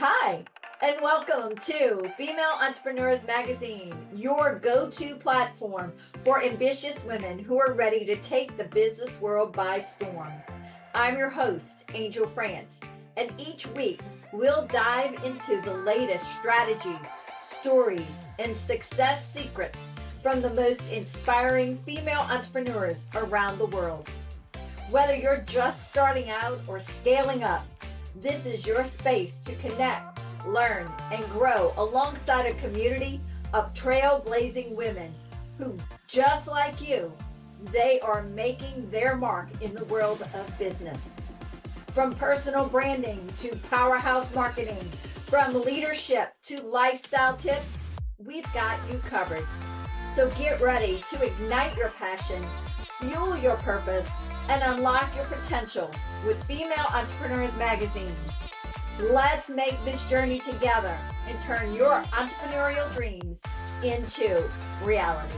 Hi, and welcome to Female Entrepreneurs Magazine, your go to platform for ambitious women who are ready to take the business world by storm. I'm your host, Angel France, and each week we'll dive into the latest strategies, stories, and success secrets from the most inspiring female entrepreneurs around the world. Whether you're just starting out or scaling up, this is your space to connect, learn, and grow alongside a community of trailblazing women who, just like you, they are making their mark in the world of business. From personal branding to powerhouse marketing, from leadership to lifestyle tips, we've got you covered. So get ready to ignite your passion, fuel your purpose, and unlock your potential with Female Entrepreneurs Magazine. Let's make this journey together and turn your entrepreneurial dreams into reality.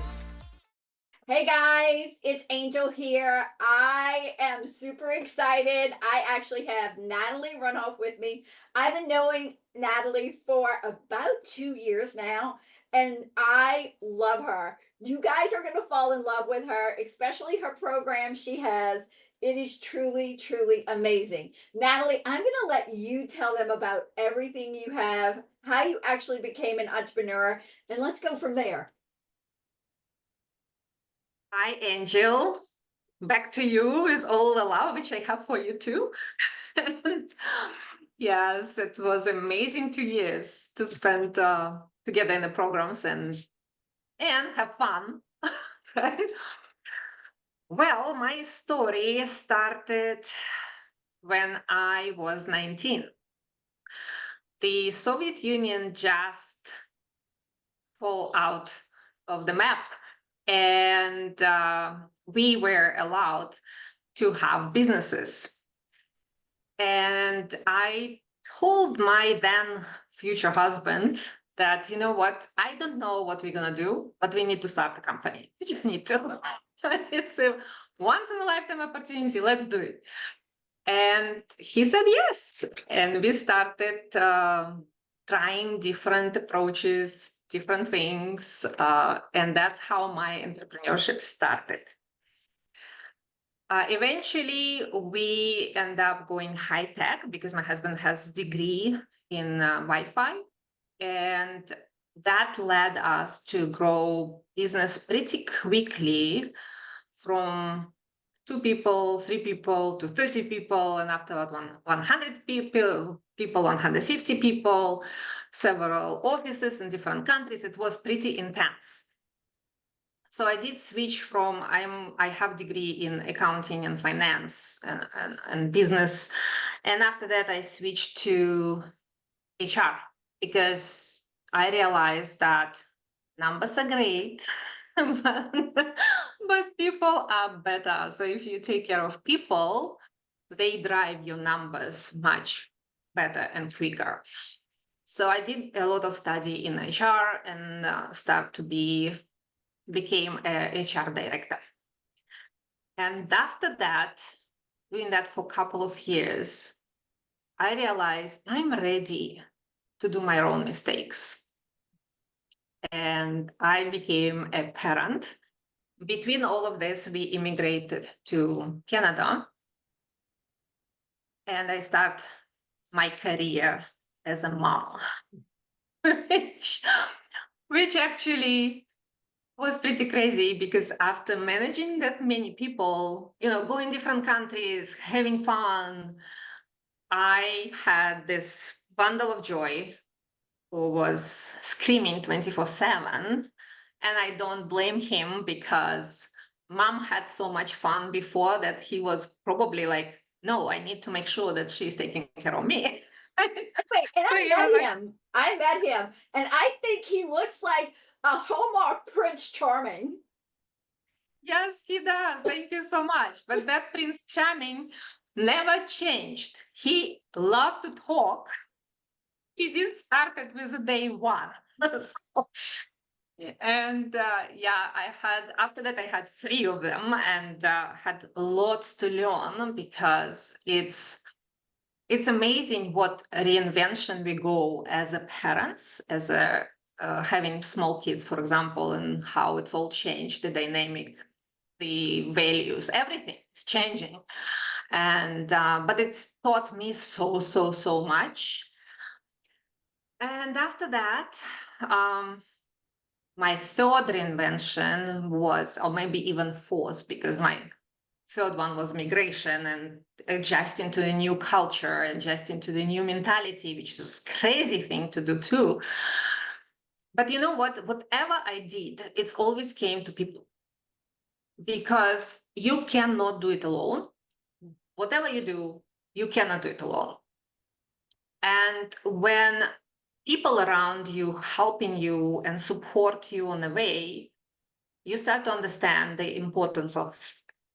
Hey guys, it's Angel here. I am super excited. I actually have Natalie Runoff with me. I've been knowing Natalie for about 2 years now, and I love her. You guys are going to fall in love with her, especially her program she has. It is truly, truly amazing. Natalie, I'm going to let you tell them about everything you have, how you actually became an entrepreneur, and let's go from there. Hi, Angel. Back to you with all the love which I have for you too. Yes, it was amazing 2 years to spend together in the programs and have fun, right? Well, my story started when I was 19. The Soviet Union just fall out of the map, and we were allowed to have businesses. And I told my then future husband that, you know what, I don't know what we're going to do, but we need to start a company. We just need to. It's a once in a lifetime opportunity. Let's do it. And he said yes. And we started trying different approaches, different things. And that's how my entrepreneurship started. Eventually, we end up going high tech because my husband has a degree in Wi-Fi, and that led us to grow business pretty quickly from 2 people, 3 people to 30 people, and after that, 100 people, 150 people, several offices in different countries. It was pretty intense. So I did switch from I have degree in accounting and finance and business. And after that, I switched to HR because I realized that numbers are great, but people are better. So if you take care of people, they drive your numbers much better and quicker. So I did a lot of study in HR and became a HR director. And after that, doing that for a couple of years, I realized I'm ready to do my own mistakes. And I became a parent. Between all of this, we immigrated to Canada. And I start my career as a mom, which actually was pretty crazy because after managing that many people, going different countries, having fun, I had this bundle of joy who was screaming 24/7. And I don't blame him because mom had so much fun before that he was probably like, no, I need to make sure that she's taking care of me. Wait, and So I he was met like, him. I met him, and I think he looks like a Hallmark Prince Charming. yes, he does. Thank you so much. But that Prince Charming never changed. He loved to talk. He didn't start it with day one. So, and after that, I had 3 of them and had lots to learn because it's it's amazing what reinvention we go as a parents, as a having small kids, for example, and how it's all changed, the dynamic, the values, everything is changing. And but it's taught me so much. And after that, my third reinvention was, or maybe even fourth, because my third one was migration and adjusting to the new culture, adjusting to the new mentality, which was crazy thing to do too. But you know what? Whatever I did, it's always came to people, because you cannot do it alone. Whatever you do, you cannot do it alone. And when people around you helping you and support you on the way, you start to understand the importance of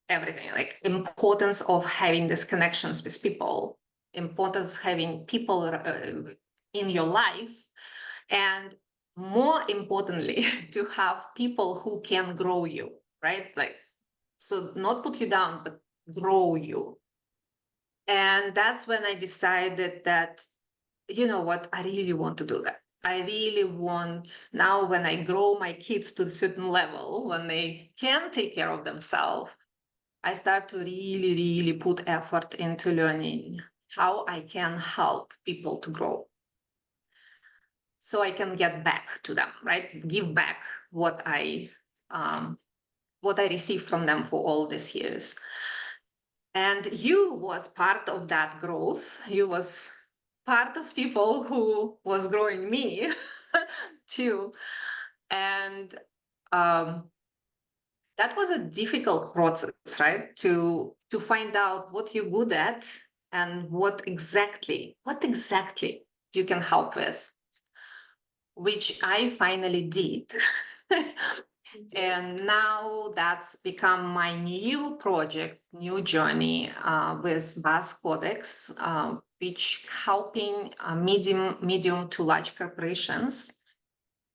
everything, like importance of having these connections with people, importance of having people in your life, and more importantly, to have people who can grow you, right? Like, so not put you down, but grow you. And that's when I decided that, you know what, I really want to do that. I really want, now when I grow my kids to a certain level, when they can take care of themselves, I start to really put effort into learning how I can help people to grow. So I can get back to them, right? Give back what I received from them for all these years. And you was part of that growth. You was part of people who was growing me too. And that was a difficult process, right? To find out what you're good at and what exactly you can help with, which I finally did. And now that's become my new project, new journey with BuzzCodex, which helping medium to large corporations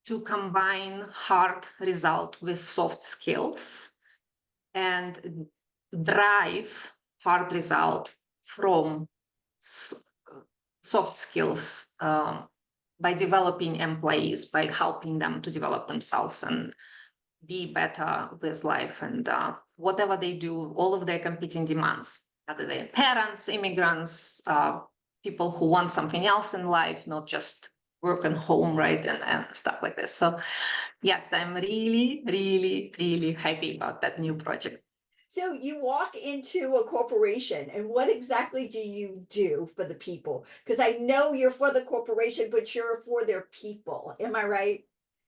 to combine hard result with soft skills and drive hard result from soft skills by developing employees, by helping them to develop themselves and be better with life, and whatever they do, all of their competing demands, whether they're parents, immigrants, people who want something else in life, not just work and home, right, and stuff like this. So yes, I'm really happy about that new project. So you walk into a corporation, and what exactly do you do for the people? Because I know you're for the corporation, but you're for their people. Am I right?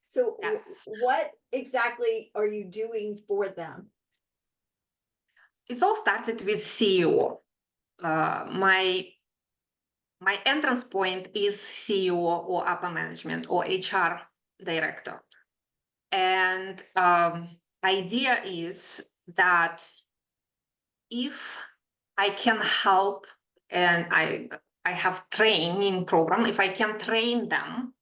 So Yes, what exactly are you doing for them? it's all started with CEO. My entrance point is CEO or upper management or HR director. And idea is that if I can help, and I have training program, if I can train them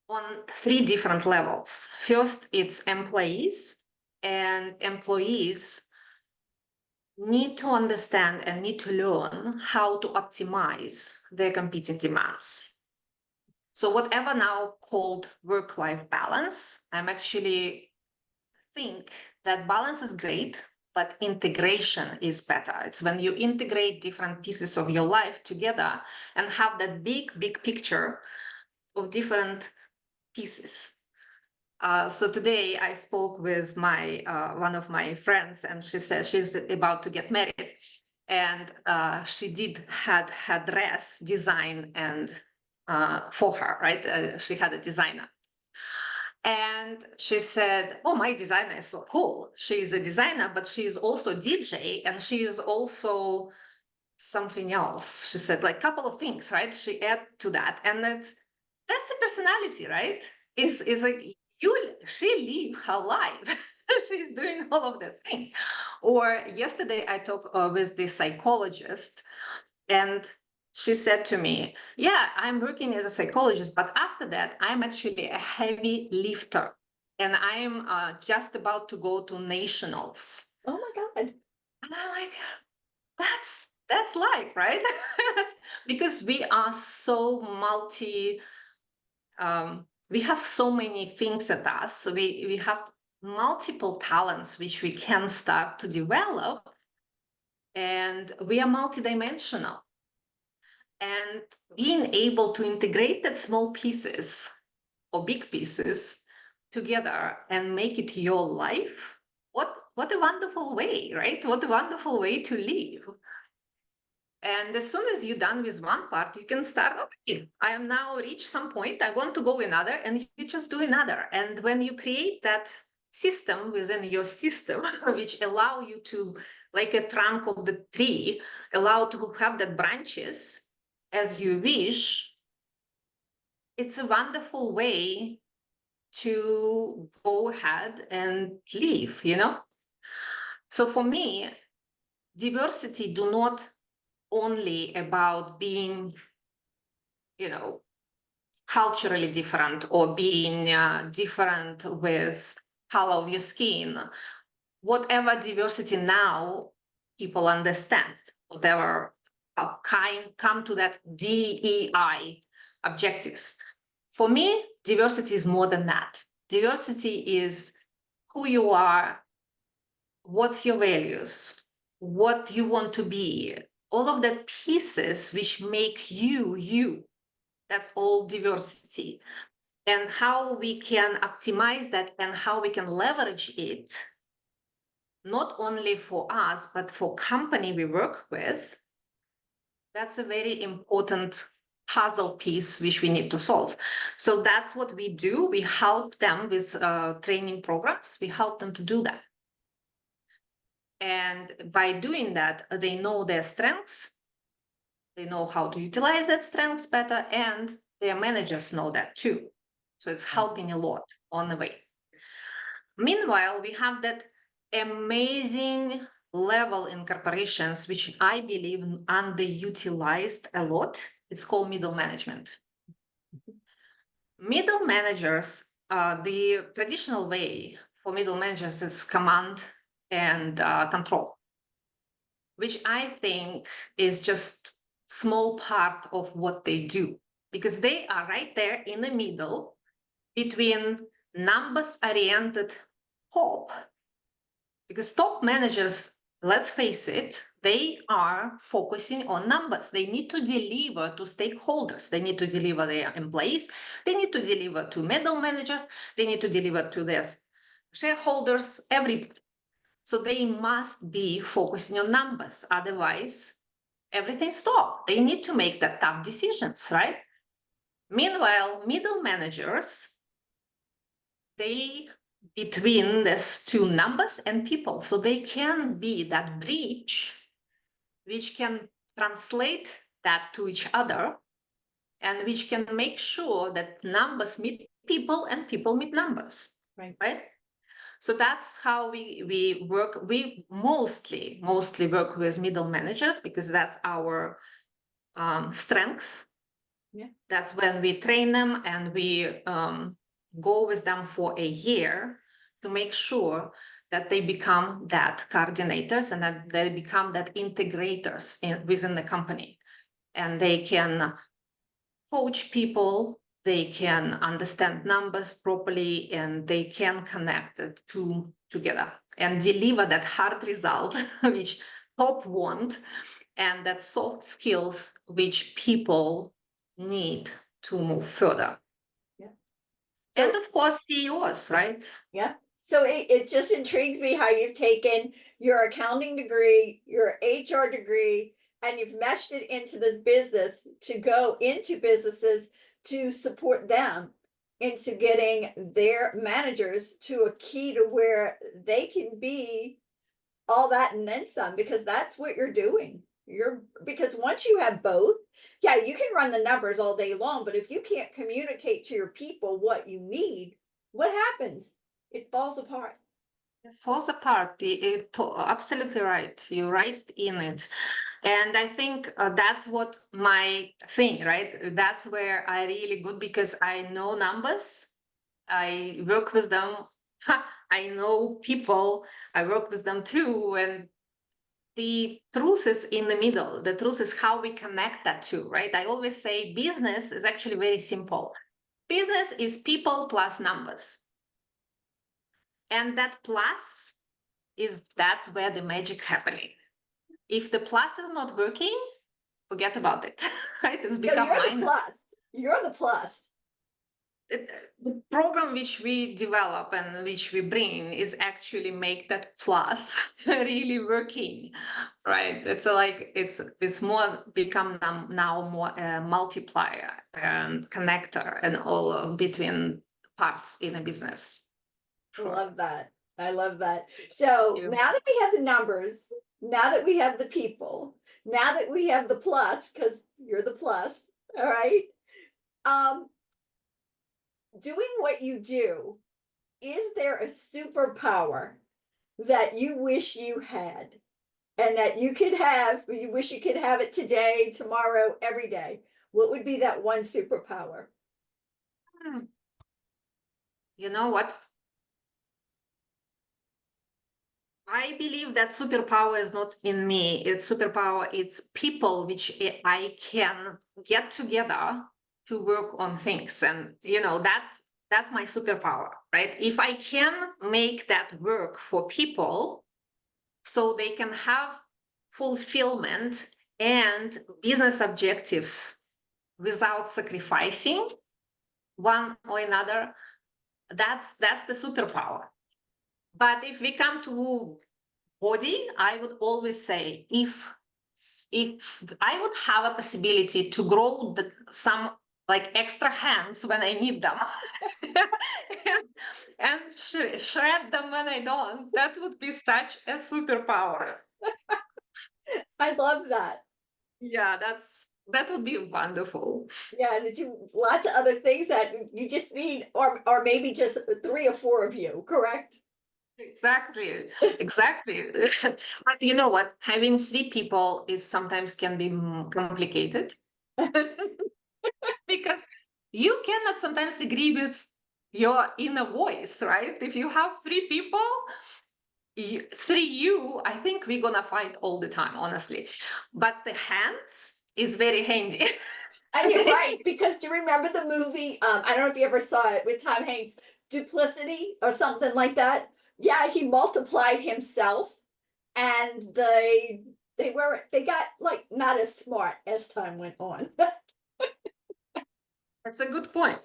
on 3 different levels. First, it's employees, and employees need to understand and need to learn how to optimize their competing demands. So whatever now called work-life balance, I'm actually think that balance is great, but integration is better. It's when you integrate different pieces of your life together and have that big picture of different pieces. So today I spoke with my one of my friends, and she said she's about to get married, and she had her dress design and for her, right? She had a designer. And she said, oh, my designer is so cool. She's a designer, but she's also DJ, and she is also something else. She said, like, a couple of things, right? She add to that. And that's the personality, right? It's like she live her life. She's doing all of that thing. Or yesterday I talked with the psychologist, and she said to me, yeah, I'm working as a psychologist, but after that, I'm actually a heavy lifter. And I'm just about to go to nationals. Oh my God. And I'm like, that's That's life, right? Because we are so we have so many things at us. We have multiple talents which we can start to develop, and we are multidimensional. And being able to integrate that small pieces or big pieces together and make it your life, what a wonderful way, right? What a wonderful way to live. And as soon as you're done with one part, you can start, okay, I am now reached some point, I want to go another, and you just do another. And when you create that system within your system, which allow you to, like a trunk of the tree, allow to have that branches as you wish, it's a wonderful way to go ahead and live, you know? So for me, diversity do not only about being, you know, culturally different or being different with color of your skin. Whatever diversity now people understand, whatever come to that DEI objectives. For me, diversity is more than that. Diversity is who you are, what's your values, what you want to be, all of that pieces which make you, you. That's all diversity. And how we can optimize that and how we can leverage it, not only for us, but for company we work with. That's a very important puzzle piece which we need to solve. So that's what we do. We help them with training programs. We help them to do that. And by doing that, they know their strengths, they know how to utilize that strengths better, and their managers know that too. So it's helping a lot on the way. Meanwhile, we have that amazing level in corporations, which I believe underutilized a lot. It's called middle management. Middle managers, the traditional way for middle managers is command and control, which I think is just small part of what they do, because they are right there in the middle between numbers oriented top, because top managers, let's face it, they are focusing on numbers. They need to deliver to stakeholders, they need to deliver their employees, they need to deliver to middle managers, they need to deliver to their shareholders, everybody. So they must be focusing on numbers, otherwise everything stops. They need to make that tough decisions, right? Meanwhile, middle managers, they between these two numbers and people, so they can be that bridge which can translate that to each other and which can make sure that numbers meet people and people meet numbers, right? So that's how we work. We mostly work with middle managers because that's our strength. Yeah. That's when we train them and we go with them for a year to make sure that they become that coordinators and that they become that integrators within the company. And they can coach people, they can understand numbers properly, and they can connect the two together and deliver that hard result, which top want, and that soft skills which people need to move further. Yeah. And of course, CEOs, right? Yeah. So it just intrigues me how you've taken your accounting degree, your HR degree, and you've meshed it into this business to go into businesses to support them into getting their managers to a key to where they can be all that and then some, because that's what you're doing. Because once you have both, yeah, you can run the numbers all day long, but if you can't communicate to your people what you need, what happens? It falls apart. It falls apart. Absolutely right. You're right in it. And I think that's what my thing, right? That's where I really good because I know numbers. I work with them. I know people. I work with them too. And the truth is in the middle. The truth is how we connect that two, right? I always say business is actually very simple. Business is people plus numbers. And that plus that's where the magic happening. If the plus is not working, forget about it, right? It's become you're minus. The plus. You're the plus. The program which we develop and which we bring is actually make that plus really working, right? It's like it's more become now more a multiplier and connector and all between parts in a business. Sure. Love that. I love that. So now that we have the numbers, now that we have the people, now that we have the plus, because you're the plus, all right. Doing what you do, is there a superpower that you wish you had and that you could have, you wish you could have it today, tomorrow, every day? What would be that one superpower? You know what? I believe that superpower is not in me. It's superpower. It's people which I can get together to work on things. And, that's my superpower, right? If I can make that work for people so they can have fulfillment and business objectives without sacrificing one or another, that's the superpower. But if we come to body, I would always say if I would have a possibility to grow some like extra hands when I need them and shred them when I don't, that would be such a superpower. I love that. Yeah, that would be wonderful. Yeah, to do lots of other things that you just need, or maybe just 3 or 4 of you, correct? Exactly. But you know what? Having 3 people is sometimes can be complicated because you cannot sometimes agree with your inner voice, right? If you have 3 people, 3 you, I think we're gonna fight all the time, honestly. But the hands is very handy. And you're right, because do you remember the movie? I don't know if you ever saw it with Tom Hanks, Duplicity or something like that. Yeah, he multiplied himself, and they got like not as smart as time went on. That's a good point.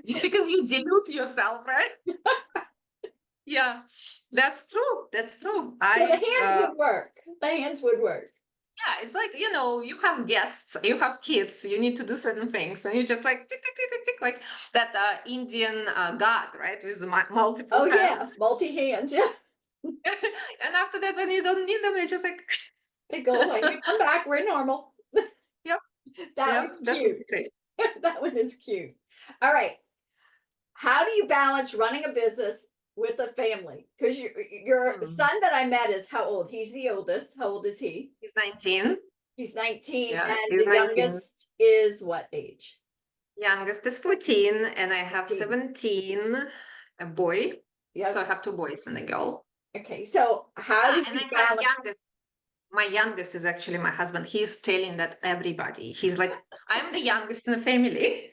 Because you dilute yourself, right? Yeah, that's true. That's true. So the hands would work. The hands would work. Yeah, it's like, you have guests, you have kids, you need to do certain things, and you just like tick, tick, tick, tick, tick, like that Indian god, right, with multiple Oh yeah, hands. multi hands. Yeah, And after that, when you don't need them, they just like they go away. They come back. We're normal. yep, That yep, one's that would cute. be great. That one is cute. All right. How do you balance running a business with a family? Because your son that I met is how old? He's the oldest. How old is he? He's 19. He's 19, Yeah, and he's the 19. youngest is what age? Youngest is 14, and I have 14. 17, a boy. Yep. So I have 2 boys and a girl. Okay, so how do And you I have balance? my youngest is actually my husband. He's telling that everybody. He's like, I'm the youngest in the family.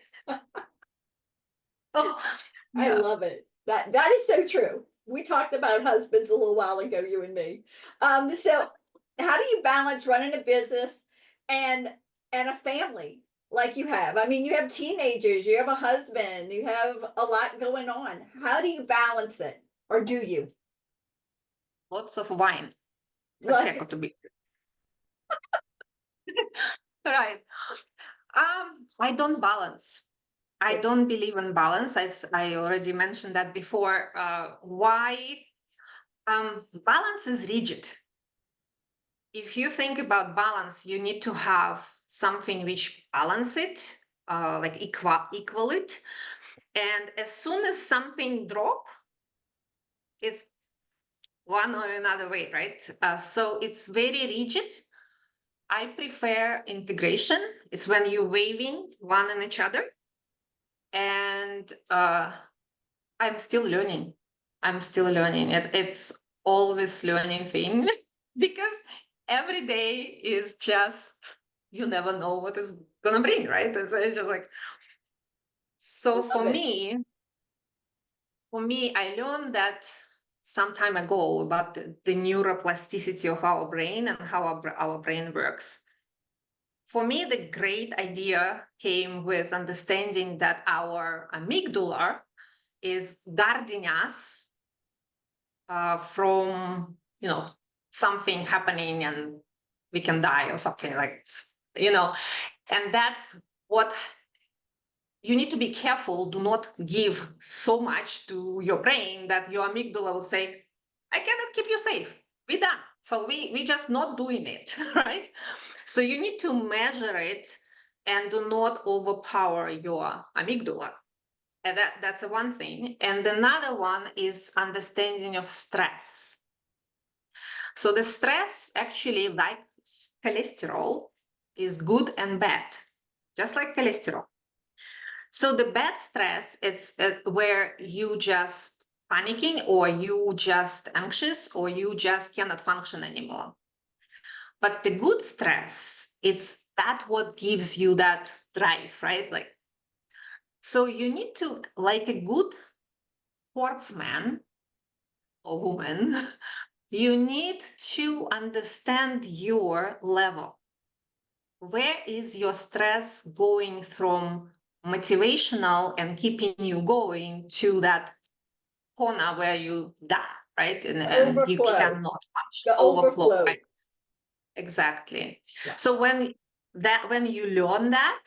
Oh, I yeah. love it. That is so true. We talked about husbands a little while ago, you and me. So how do you balance running a business and a family like you have? I mean, you have teenagers, you have a husband, you have a lot going on. How do you balance it? Or do you? Lots of wine. Like, Prosecco to be. Right. I don't balance. I don't believe in balance. I already mentioned that before. Why? Balance is rigid. If you think about balance, you need to have something which balance it, like equal it. And as soon as something drop, it's one or another way, right? So it's very rigid. I prefer integration. It's when you're waving one on each other. And I'm still learning. It's always learning thing. because every day is just, you never know what is gonna bring, right? It's just like, so Love it. for me, I learned that some time ago about the neuroplasticity of our brain and how our brain works. For me, the great idea came with understanding that our amygdala is guarding us from, something happening and we can die or something like, and that's what you need to be careful. Do not give so much to your brain that your amygdala will say, I cannot keep you safe. We're done. So we just not doing it, right? So you need to measure it and do not overpower your amygdala. And that's one thing. And another one is understanding of stress. So the stress actually, like cholesterol, is good and bad, just like cholesterol. So the bad stress, it's where you just panicking or you just anxious or you just cannot function anymore. But the good stress, it's that what gives you that drive, right? Like, so you need to, like a good sportsman or woman, you need to understand your level. Where is your stress going from motivational and keeping you going to that corner where you die, right? And you Overflow. cannot function, The overflow, overflow. right? Exactly. Yeah. So when you learn that,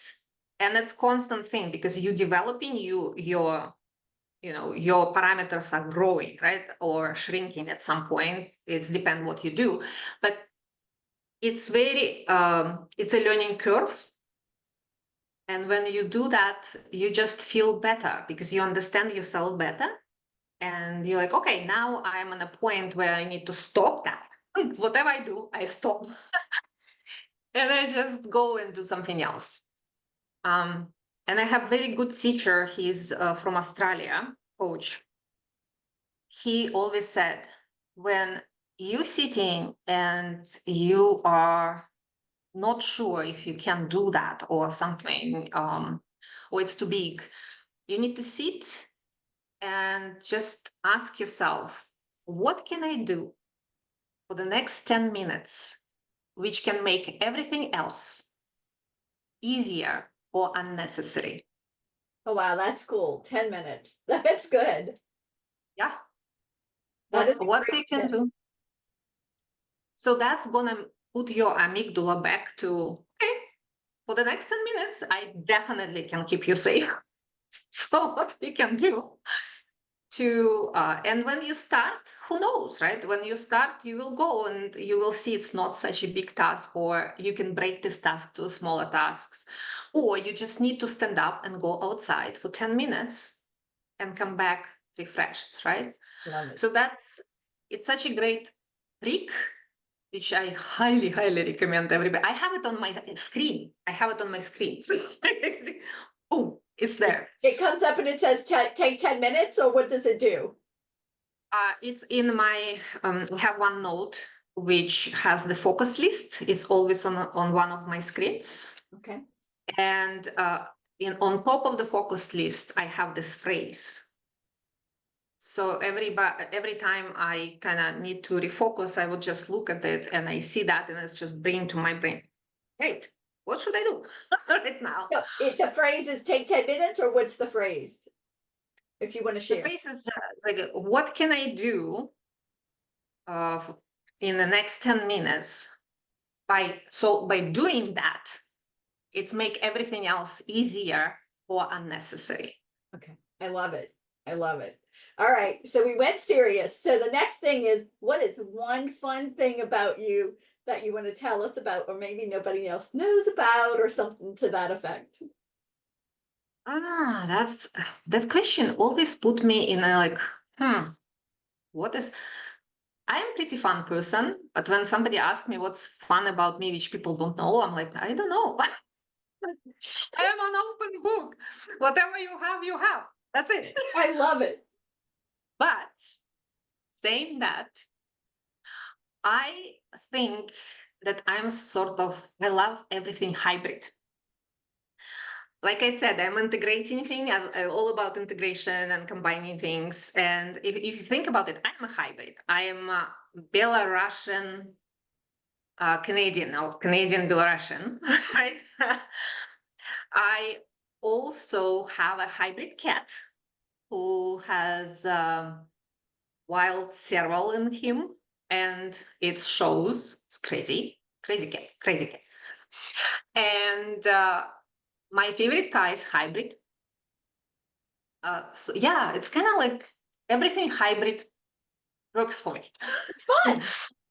and it's constant thing because you developing your parameters are growing, right? Or shrinking at some point. It's depend what you do, but it's very it's a learning curve. And when you do that, you just feel better because you understand yourself better. And you're like, okay, now I'm on a point where I need to stop that. Whatever I do, I stop. And I just go and do something else. And I have very good teacher. He's from Australia, coach. He always said, when you sitting and you are not sure if you can do that or something, or it's too big, you need to sit and just ask yourself, what can I do for the next 10 minutes, which can make everything else easier or unnecessary? Oh, wow. That's cool. 10 minutes. That's good. Yeah. That is a What they great can tip. do. So that's gonna put your amygdala back to, okay, for the next 10 minutes, I definitely can keep you safe. So what we can do to, and when you start, who knows, right? When you start, you will go and you will see it's not such a big task, or you can break this task to smaller tasks, or you just need to stand up and go outside for 10 minutes and come back refreshed, right? Love it. So it's such a great trick, which I highly, highly recommend everybody. I have it on my screen. Oh, it's there. It comes up and it says take 10 minutes, or what does it do? It's in my, we have OneNote, which has the focus list. It's always on one of my screens. Okay. And on top of the focus list, I have this phrase. So every time I kind of need to refocus, I would just look at it and I see that, and it's just bringing to my brain, great, what should I do right now? So the phrase is take 10 minutes, or what's the phrase? If you want to The share. phrase is like, what can I do in the next 10 minutes? By doing that, it's make everything else easier or unnecessary. Okay. I love it. I love it. All right. So we went serious. So the next thing is, what is one fun thing about you that you want to tell us about, or maybe nobody else knows about, or something to that effect? That's that question always put me in a like, what is, I am pretty fun person, but when somebody asks me what's fun about me, which people don't know, I'm like, I don't know. I am an open book. Whatever you have, you have. That's it. I love it. But saying that, I think that I love everything hybrid. Like I said, I'm integrating things. I'm all about integration and combining things. And if you think about it, I'm a hybrid. I am a Belarusian Canadian, or Canadian Belarusian, right? I also have a hybrid cat who has wild cereal in him, and it shows. It's crazy, crazy cat, crazy cat. And my favorite car is hybrid. So yeah, it's kind of like everything hybrid works for me. It's fun.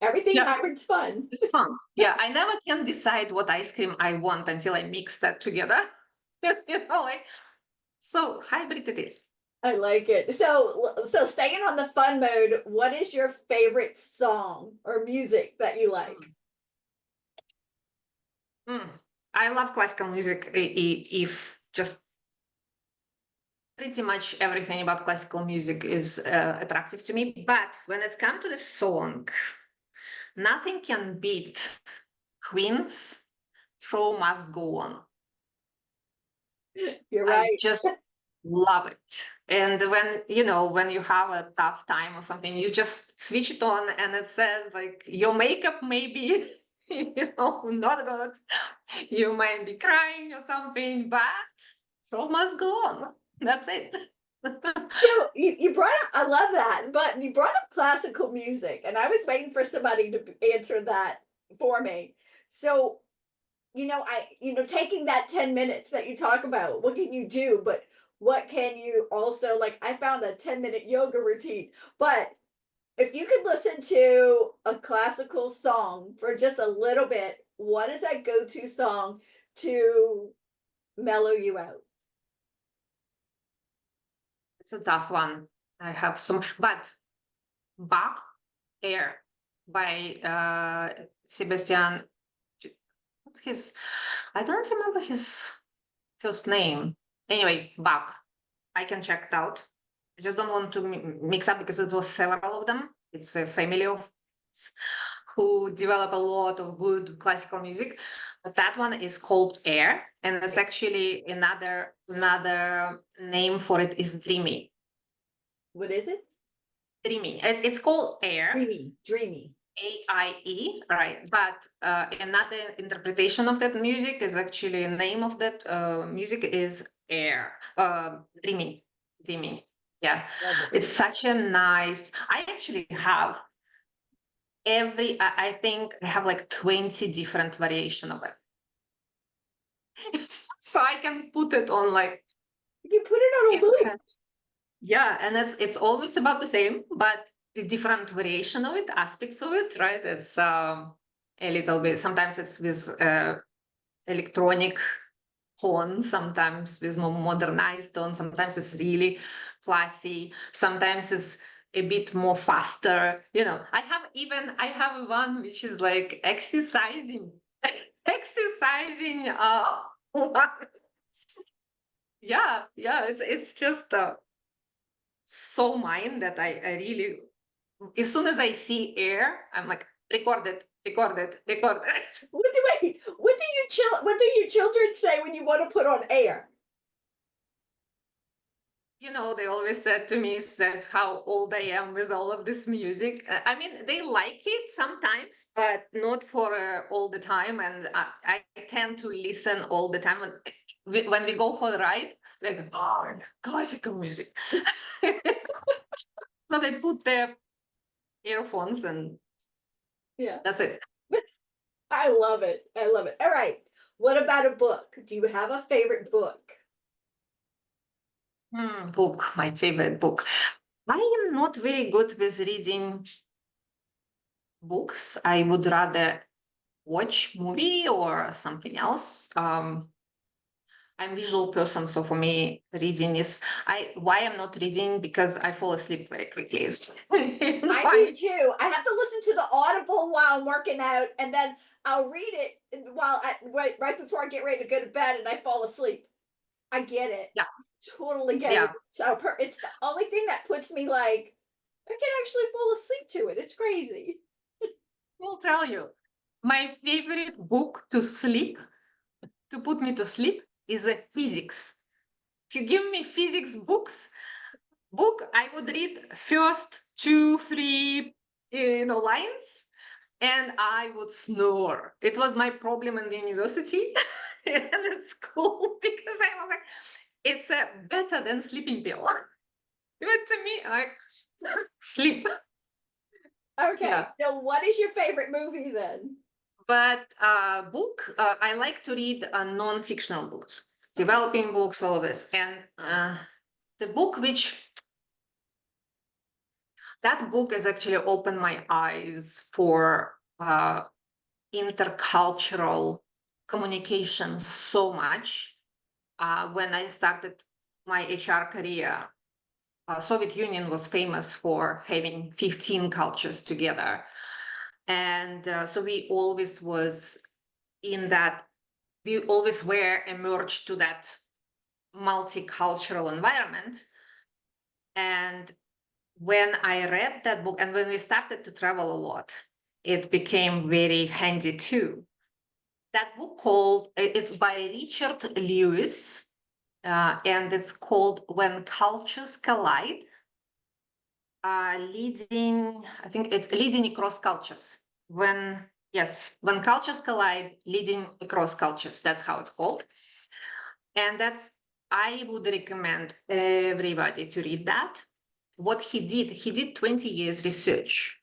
Everything Yeah, hybrid's fun. it's fun. Yeah, I never can decide what ice cream I want until I mix that together. Like, so hybrid it is. I like it. So staying on the fun mode, what is your favorite song or music that you like? I love classical music. If just pretty much everything about classical music is attractive to me, but when it's come to the song, nothing can beat Queen's "Show Must Go On." You're I right. just love it. And when you have a tough time or something, you just switch it on and it says like your makeup may be, not good. You might be crying or something, but show must go on. That's it. So you brought up, I love that, but you brought up classical music, and I was waiting for somebody to answer that for me. So, taking that 10 minutes that you talk about, what can you do? But what can you also, like, I found a 10-minute yoga routine. But if you could listen to a classical song for just a little bit, what is that go-to song to mellow you out? It's a tough one. I have some, but Bach Air by Sebastian. What's his? I don't remember his first name. Anyway, Bach. I can check it out. I just don't want to mix up because it was several of them. It's a family of who develop a lot of good classical music. But that one is called Air, and it's actually another name for it is Dreamy. What is it? Dreamy. It's called Air. Dreamy, dreamy. AIE, right? But another interpretation of that music is actually a name of that music is Air, Dreaming, Dreaming. Yeah, Love it. it's such a nice. I actually have I think I have like 20 different variation of it. So I can put it on like You put it on a it's loop. yeah, and it's always about the same, but the different variation of it, aspects of it, right? It's a little bit. Sometimes it's with electronic tone, sometimes with more modernized tone. Sometimes it's really classy. Sometimes it's a bit more faster. I have one which is like exercising, exercising. One. Yeah, yeah. It's just. So mine that I really, as soon as I see air, I'm like, record it, record it, record it. What do your children say when you want to put on air? They always said to me, says how old I am with all of this music. I mean, they like it sometimes, but not for all the time. And I tend to listen all the time. When we go for the ride, like, oh, classical music. So they put their earphones and Yeah. that's it. I love it. I love it. All right. What about a book? Do you have a favorite book? Book, my favorite book. I am not very good with reading books. I would rather watch movie or something else. I'm a visual person, so for me, reading is why I'm not reading because I fall asleep very quickly. I do too. I have to listen to the Audible while I'm working out, and then I'll read it right before I get ready to go to bed, and I fall asleep. I get it. Yeah, Totally get it. yeah. So it's the only thing that puts me like I can actually fall asleep to it. It's crazy. will tell you, my favorite book to sleep, to put me to sleep, is a physics. If you give me physics book, I would read first 2, 3, lines, and I would snore. It was my problem in the university and at school because I was like, it's better than sleeping pill. But to me, I sleep. Okay, Yeah. so what is your favorite movie then? But book, I like to read non-fictional books, developing books, all of this. And the book that book has actually opened my eyes for intercultural communication so much. When I started my HR career, Soviet Union was famous for having 15 cultures together. And so we always were emerged to that multicultural environment. And when I read that book and when we started to travel a lot, it became very handy too. That book it's by Richard Lewis, and it's called When Cultures Collide, I think it's leading across cultures. When cultures collide, leading across cultures, that's how it's called. And I would recommend everybody to read that. What he did 20 years research.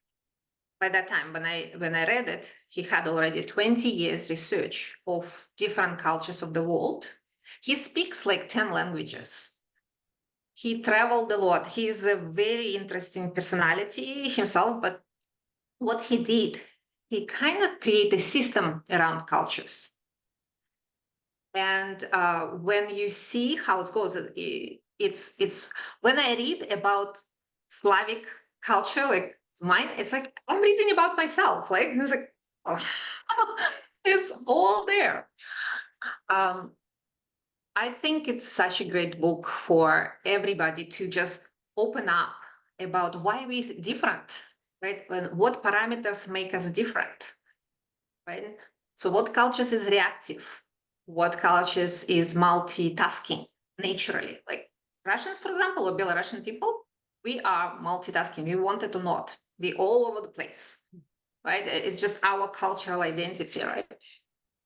By that time, when I read it, he had already 20 years research of different cultures of the world. He speaks like 10 languages. He traveled a lot. He's a very interesting personality himself, but what he did, he kind of created a system around cultures. And when you see how it goes, it's when I read about Slavic culture, like mine, it's like I'm reading about myself. Like it's like, oh, it's all there. I think it's such a great book for everybody to just open up about why we're different, right? What parameters make us different, right? So what cultures is reactive? What cultures is multitasking naturally? Like Russians, for example, or Belarusian people, we are multitasking. We want it or not. We all over the place, right? It's just our cultural identity, right?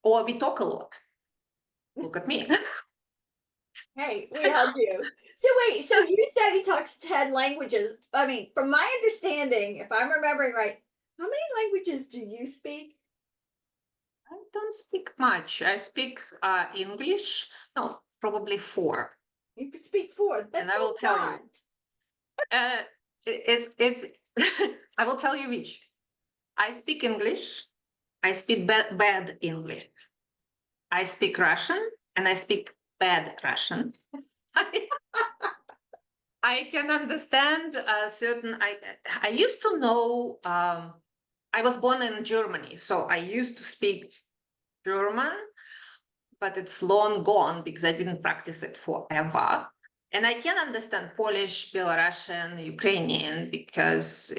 Or we talk a lot. Look at me. Hey, we all do. So wait, so you said he talks 10 languages. I mean, from my understanding, if I'm remembering right, how many languages do you speak? I don't speak much. I speak English. No, probably 4. You speak 4. And That's I will a tell you. lot. It's I will tell you which. I speak English. I speak bad English. I speak Russian and I speak bad Russian. I can understand certain. I used to know. I was born in Germany, so I used to speak German, but it's long gone because I didn't practice it forever. And I can understand Polish, Belarusian, Ukrainian because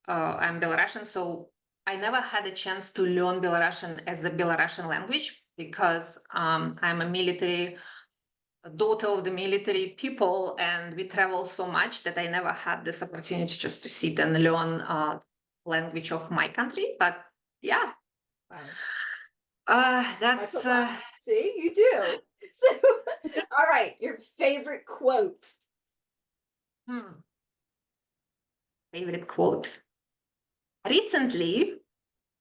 I'm Belarusian, so I never had a chance to learn Belarusian as a Belarusian language because I'm a daughter of the military people, and we travel so much that I never had this opportunity just to sit and learn language of my country. But yeah, Wow. that's That's a lot. See, you do. So, all right, your favorite quote. favorite quote. Recently,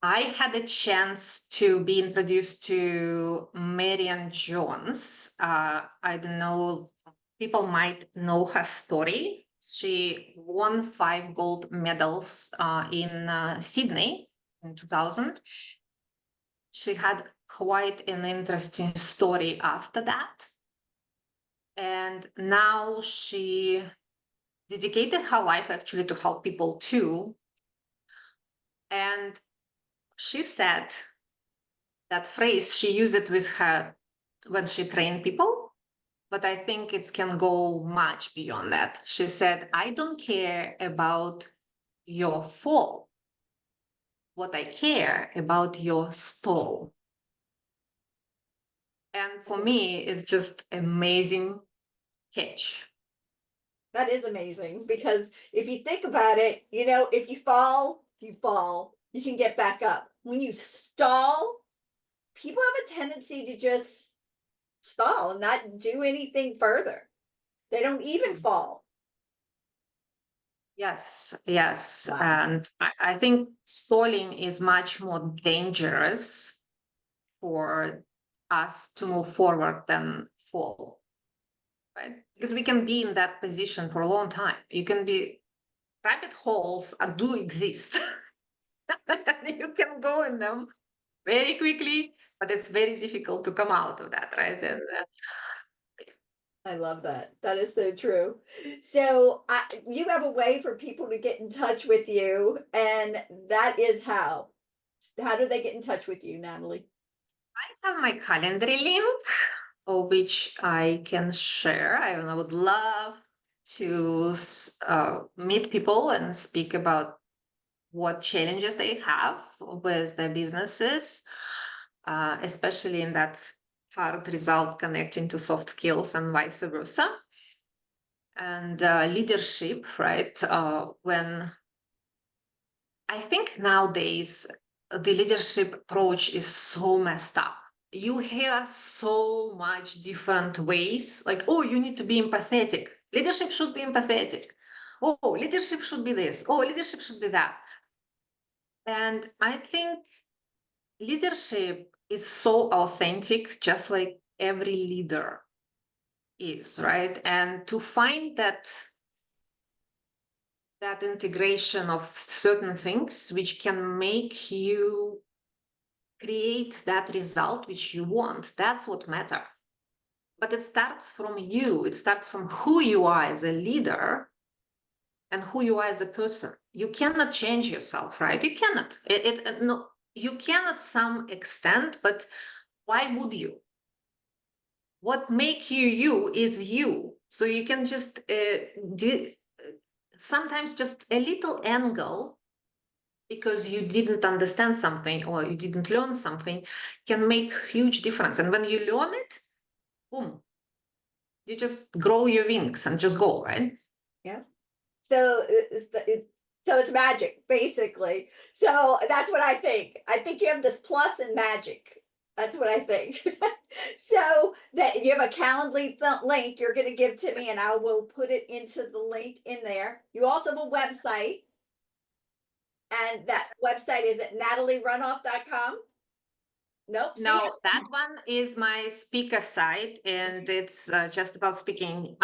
I had a chance to be introduced to Marian Jones. I don't know, people might know her story. She won 5 gold medals in Sydney in 2000. She had quite an interesting story after that. And now she dedicated her life actually to help people too. And she said that phrase, she used it with her when she trained people, but I think it can go much beyond that. She said, I don't care about your fall. what I care about your stall. And for me, it's just amazing catch. That is amazing because if you think about it, if you fall, you fall. You can get back up. When you stall, people have a tendency to just stall and not do anything further. They don't even fall. Yes, yes. Wow. And I think stalling is much more dangerous for us to move forward than fall, right? Because we can be in that position for a long time. You can be, rabbit holes do exist. You can go in them very quickly, but it's very difficult to come out of that, right? And I love that. That is so true. So, you have a way for people to get in touch with you, and that is how. How do they get in touch with you, Natalie? I have my Calendly link, which I can share. I would love to meet people and speak about what challenges they have with their businesses, especially in that hard result connecting to soft skills and vice versa. And leadership, right? When I think nowadays the leadership approach is so messed up. You hear so much different ways, like, oh, you need to be empathetic. Leadership should be empathetic. Oh, leadership should be this. Oh, leadership should be that. And I think leadership is so authentic, just like every leader is, right? And to find that integration of certain things which can make you create that result which you want, that's what matters. But it starts from you. It starts from who you are as a leader and who you are as a person. You cannot change yourself, right? You cannot. No, you can at some extent, but why would you? What makes you you is you. So you can just sometimes just a little angle, because you didn't understand something or you didn't learn something, can make huge difference. And when you learn it, boom, you just grow your wings and just go, right? Yeah. So it's magic, basically. So that's what I think. I think you have this plus in magic. That's what I think. So that you have a Calendly link you're going to give to me, and I will put it into the link in there. You also have a website, and that website is at natalierunoff.com. Nope. No, that one is my speaker site, and it's just about speaking.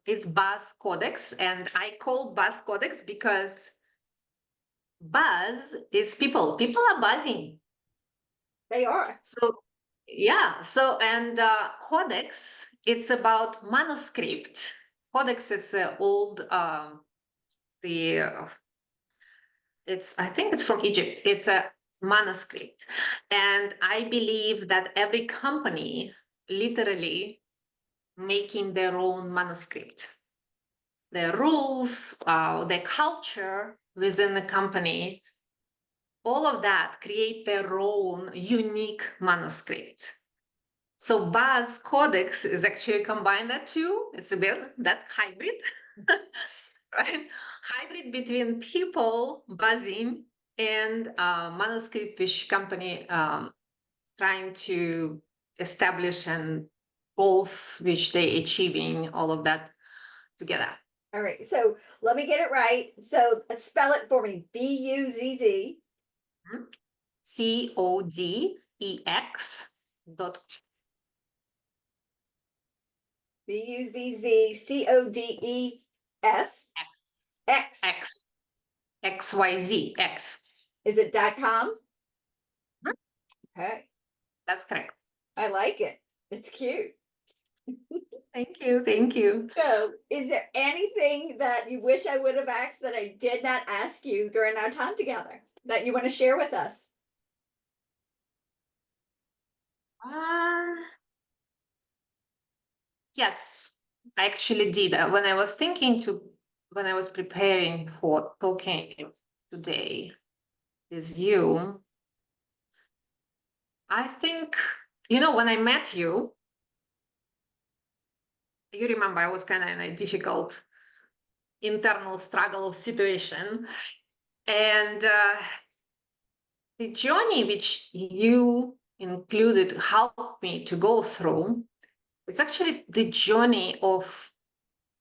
It's BuzzCodex, and I call BuzzCodex because buzz is people. People are buzzing. They are. So yeah. So and Codex, it's about manuscript. Codex, it's an old the it's, I think it's from Egypt. It's a manuscript. And I believe that every company literally making their own manuscript. Their rules, their culture within the company, all of that create their own unique manuscript. So Buzz Codex is actually combined that two. It's a bit that hybrid, right? Hybrid between people buzzing and manuscript, which company trying to establish and goals which they achieving, all of that together. All right. So let me get it right. So spell it for me. BUZZ. CODEX dot BUZZCODES X. X XYZ X. Is it .com? Okay. That's correct. I like it. It's cute. Thank you. Thank you. So, is there anything that you wish I would have asked that I did not ask you during our time together that you want to share with us? Yes, I actually did. When I was when I was preparing for talking today, is you. I think, when I met you, you remember I was kind of in a difficult internal struggle situation. And the journey which you included helped me to go through, it's actually the journey of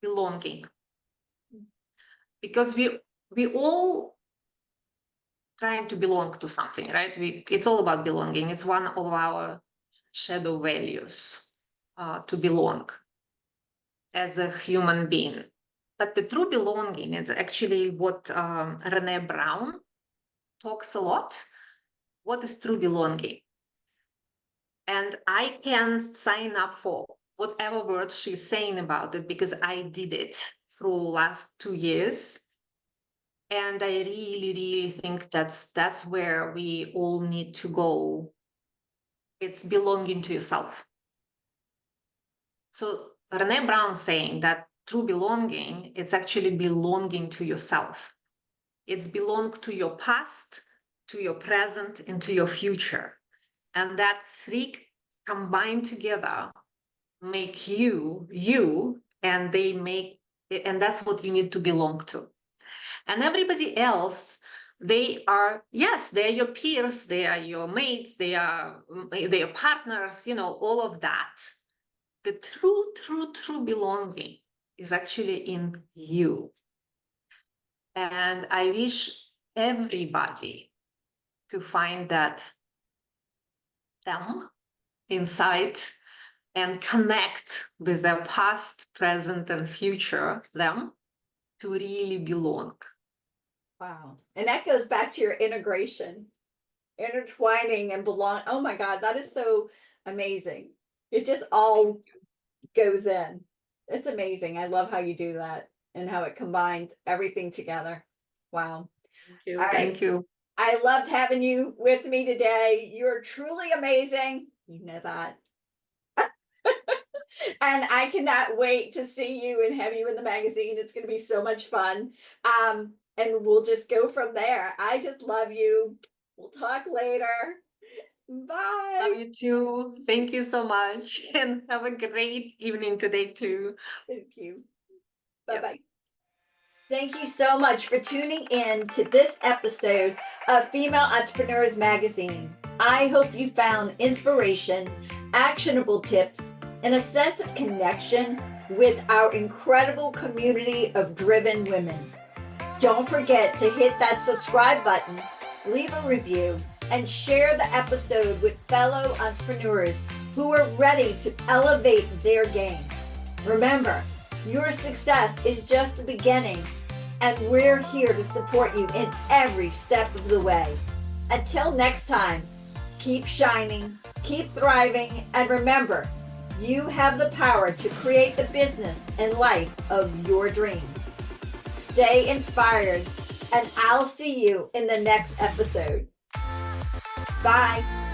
belonging. Because we all trying to belong to something, right? It's all about belonging. It's one of our shadow values, to belong as a human being. But the true belonging is actually what Brené Brown talks a lot. What is true belonging? And I can sign up for whatever words she's saying about it because I did it through last 2 years. And I really, really think that's where we all need to go. It's belonging to yourself. So Brené Brown saying that true belonging, it's actually belonging to yourself. It's belong to your past, to your present, and to your future. And that three combined together make you, and that's what you need to belong to. And everybody else, they're your peers, they are your mates, they are partners, all of that. The true belonging is actually in you. And I wish everybody to find that them inside and connect with their past, present, and future them to really belong. Wow. And that goes back to your integration, intertwining and belong. Oh my God, that is so amazing. It just all goes in. It's amazing. I love how you do that and how it combined everything together. Wow. Thank you. All right. Thank you. I loved having you with me today. You're truly amazing. You know that. And I cannot wait to see you and have you in the magazine. It's going to be so much fun. And we'll just go from there. I just love you. We'll talk later. Bye. Love you too. Thank you so much. And have a great evening today too. Thank you. Bye-bye. Thank you so much for tuning in to this episode of Female Entrepreneurs Magazine. I hope you found inspiration, actionable tips, and a sense of connection with our incredible community of driven women. Don't forget to hit that subscribe button, leave a review, and share the episode with fellow entrepreneurs who are ready to elevate their game. Remember, your success is just the beginning, and we're here to support you in every step of the way. Until next time, keep shining, keep thriving, and remember, you have the power to create the business and life of your dreams. Stay inspired, and I'll see you in the next episode. Bye.